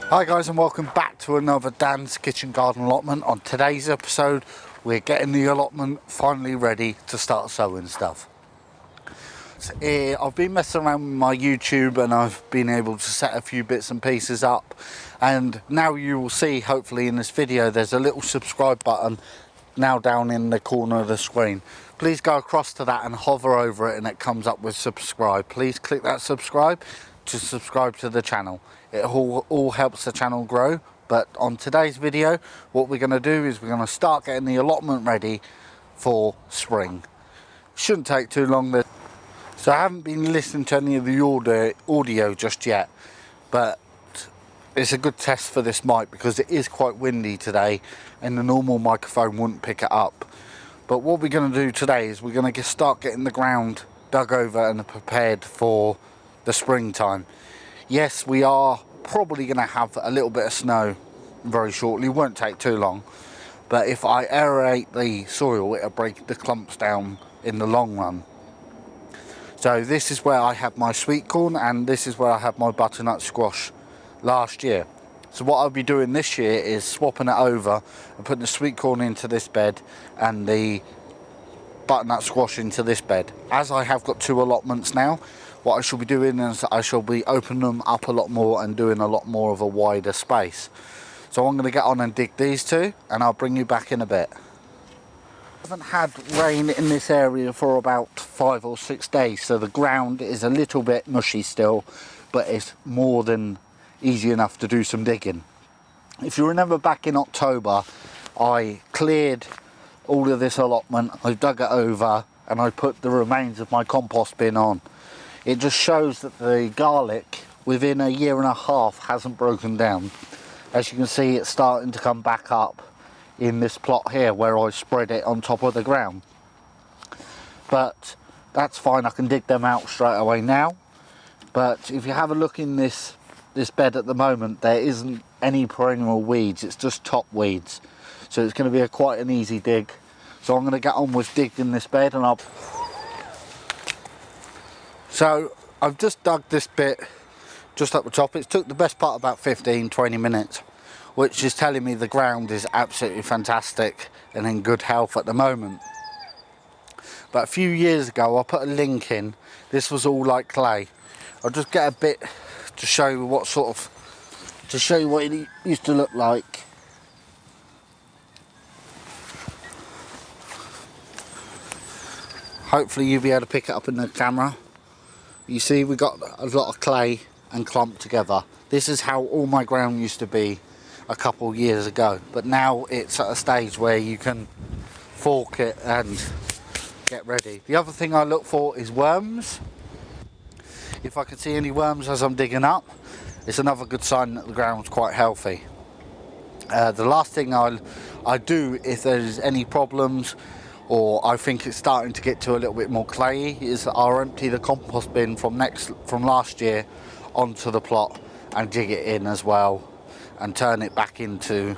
Hi guys, and welcome back to another Dan's Kitchen Garden allotment. On today's episode we're getting the allotment finally ready to start sowing stuff. So, I've been messing around with my YouTube and I've been able to set a few bits and pieces up, and now you will see hopefully in this video there's a little subscribe button now down in the corner of the screen. Please go across to that and hover over it and it comes up with subscribe. Please click that subscribe to subscribe to the channel. It all helps the channel grow. But on today's video what we're going to do is we're going to start getting the allotment ready for spring. Shouldn't take too long. So I haven't been listening to any of the audio just yet, but it's a good test for this mic because it is quite windy today and the normal microphone wouldn't pick it up. But what we're going to do today is we're going to start getting the ground dug over and prepared for the springtime. Yes, we are probably going to have a little bit of snow very shortly. It won't take too long, but if I aerate the soil it'll break the clumps down in the long run. So this is where I had my sweet corn and this is where I had my butternut squash last year. So what I'll be doing this year is swapping it over and putting the sweet corn into this bed and the butternut squash into this bed. As I have got two allotments now, what I shall be doing is I shall be opening them up a lot more and doing a lot more of a wider space. So I'm going to get on and dig these two and I'll bring you back in a bit. I haven't had rain in this area for about 5 or 6 days, so the ground is a little bit mushy still, but it's more than easy enough to do some digging. If you remember back in October I cleared all of this allotment, I dug it over and I put the remains of my compost bin on. It just shows that the garlic within a year and a half hasn't broken down. As you can see, it's starting to come back up in this plot here where I spread it on top of the ground. But that's fine, I can dig them out straight away now. But if you have a look in this bed at the moment, there isn't any perennial weeds, it's just top weeds. So it's going to be quite an easy dig. So I'm going to get on with digging this bed and I'll... So I've just dug this bit just up the top. It took the best part about 15-20 minutes, which is telling me the ground is absolutely fantastic and in good health at the moment. But a few years ago I put a link in, this was all like clay. I'll just get a bit to show you what it used to look like. Hopefully you'll be able to pick it up in the camera. You see we got a lot of clay and clumped together. This is how all my ground used to be a couple of years ago, but now it's at a stage where you can fork it and get ready. The other thing I look for is worms. If I can see any worms as I'm digging up, it's another good sign that the ground's quite healthy. The last thing I do if there's any problems or I think it's starting to get to a little bit more clayey is I'll empty the compost bin from last year onto the plot and dig it in as well and turn it back into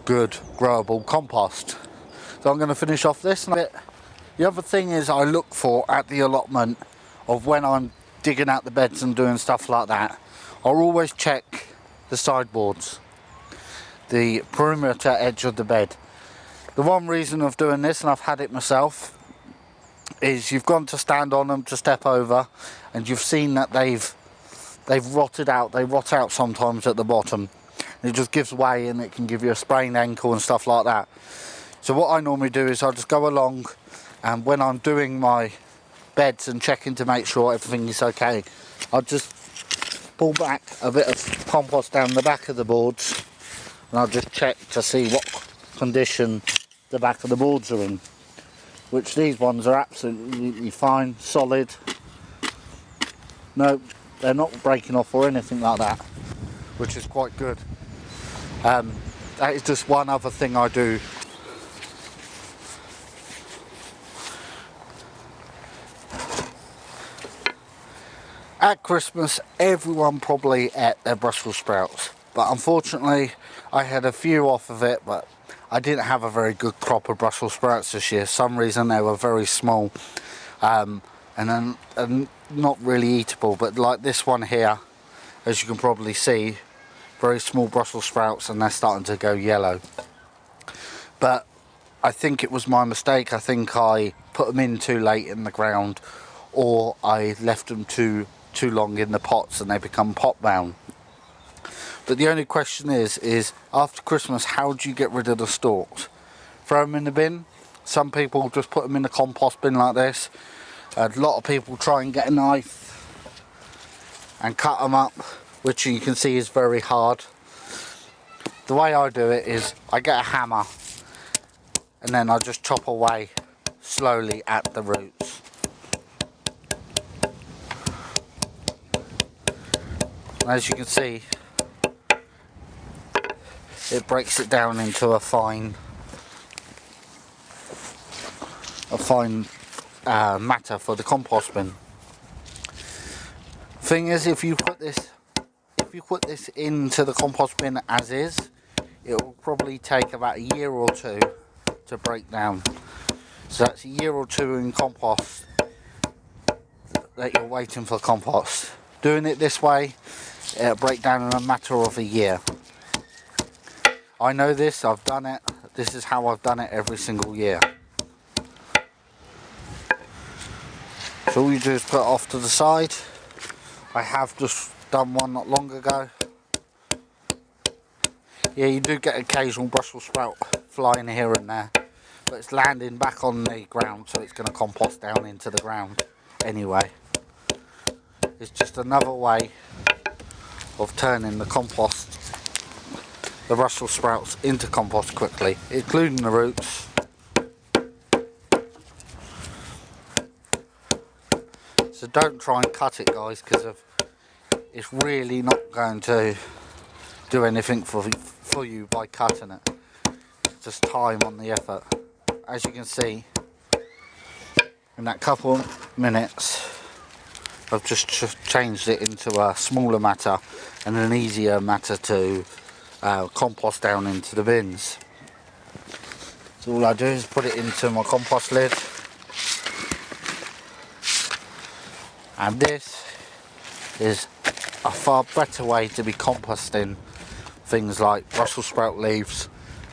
good growable compost. So I'm going to finish off this. The other thing is I look for at the allotment of when I'm digging out the beds and doing stuff like that, I'll always check the sideboards, the perimeter edge of the bed. The one reason of doing this, and I've had it myself, is you've gone to stand on them to step over and you've seen that they've rotted out. They rot out sometimes at the bottom. It just gives way and it can give you a sprained ankle and stuff like that. So what I normally do is I'll just go along and when I'm doing my beds and checking to make sure everything is okay, I'll just pull back a bit of compost down the back of the boards and I'll just check to see what condition the back of the boards are in, which these ones are absolutely fine, solid. No, they're not breaking off or anything like that, which is quite good. That is just one other thing I do. At Christmas everyone probably ate their Brussels sprouts, but unfortunately I had a few off of it, but I didn't have a very good crop of Brussels sprouts this year. For some reason they were very small and not really eatable, but like this one here, as you can probably see, very small Brussels sprouts, and they're starting to go yellow. But I think it was my mistake. I think I put them in too late in the ground, or I left them too long in the pots and they become pot bound. But the only question is after Christmas, how do you get rid of the stalks? Throw them in the bin. Some people just put them in the compost bin like this. A lot of people try and get a knife and cut them up, which you can see is very hard. The way I do it is I get a hammer and then I just chop away slowly at the roots. And as you can see, it breaks it down into a fine matter for the compost bin. Thing is, if you put this into the compost bin as is, it will probably take about a year or two to break down. So that's a year or two in compost that you're waiting for compost. Doing it this way, it'll break down in a matter of a year. I know this, I've done it. This is how I've done it every single year. So all you do is put it off to the side. I have just done one not long ago. Yeah, you do get occasional Brussels sprout flying here and there, but it's landing back on the ground, so it's going to compost down into the ground anyway. It's just another way of turning the Brussels sprouts into compost quickly, including the roots. So don't try and cut it, guys, because it's really not going to do anything for you by cutting it. It's just time on the effort. As you can see, in that couple of minutes, I've just changed it into a smaller matter and an easier matter to compost down into the bins. So all I do is put it into my compost lid, and this is a far better way to be composting things like Brussels sprout leaves.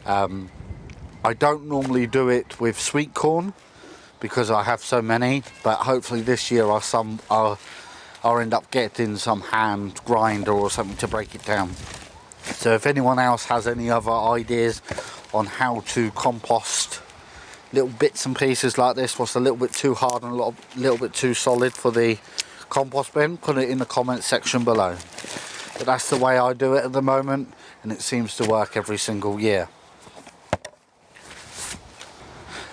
I don't normally do it with sweet corn because I have so many, but hopefully this year I'll end up getting some hand grinder or something to break it down. So if anyone else has any other ideas on how to compost little bits and pieces like this, what's a little bit too hard and a little bit too solid for the compost bin, put it in the comments section below. But that's the way I do it at the moment, and it seems to work every single year.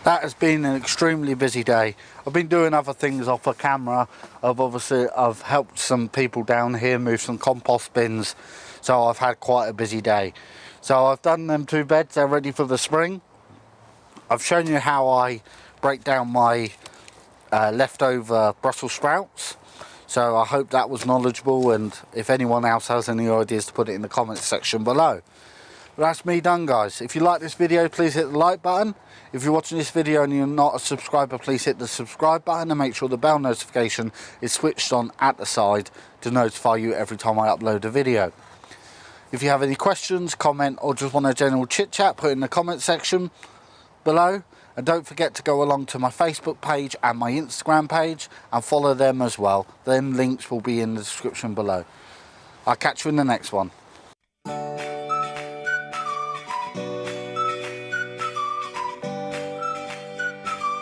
That has been an extremely busy day. I've been doing other things off the camera. I've helped some people down here move some compost bins, so I've had quite a busy day. So I've done them 2 beds, they're ready for the spring. I've shown you how I break down my leftover Brussels sprouts. So I hope that was knowledgeable, and if anyone else has any ideas, to put it in the comments section below. But that's me done, guys. If you like this video, please hit the like button. If you're watching this video and you're not a subscriber, please hit the subscribe button and make sure the bell notification is switched on at the side to notify you every time I upload a video. If you have any questions, comment, or just want a general chit chat, put it in the comment section below. And don't forget to go along to my Facebook page and my Instagram page and follow them as well. Then links will be in the description below. I'll catch you in the next one.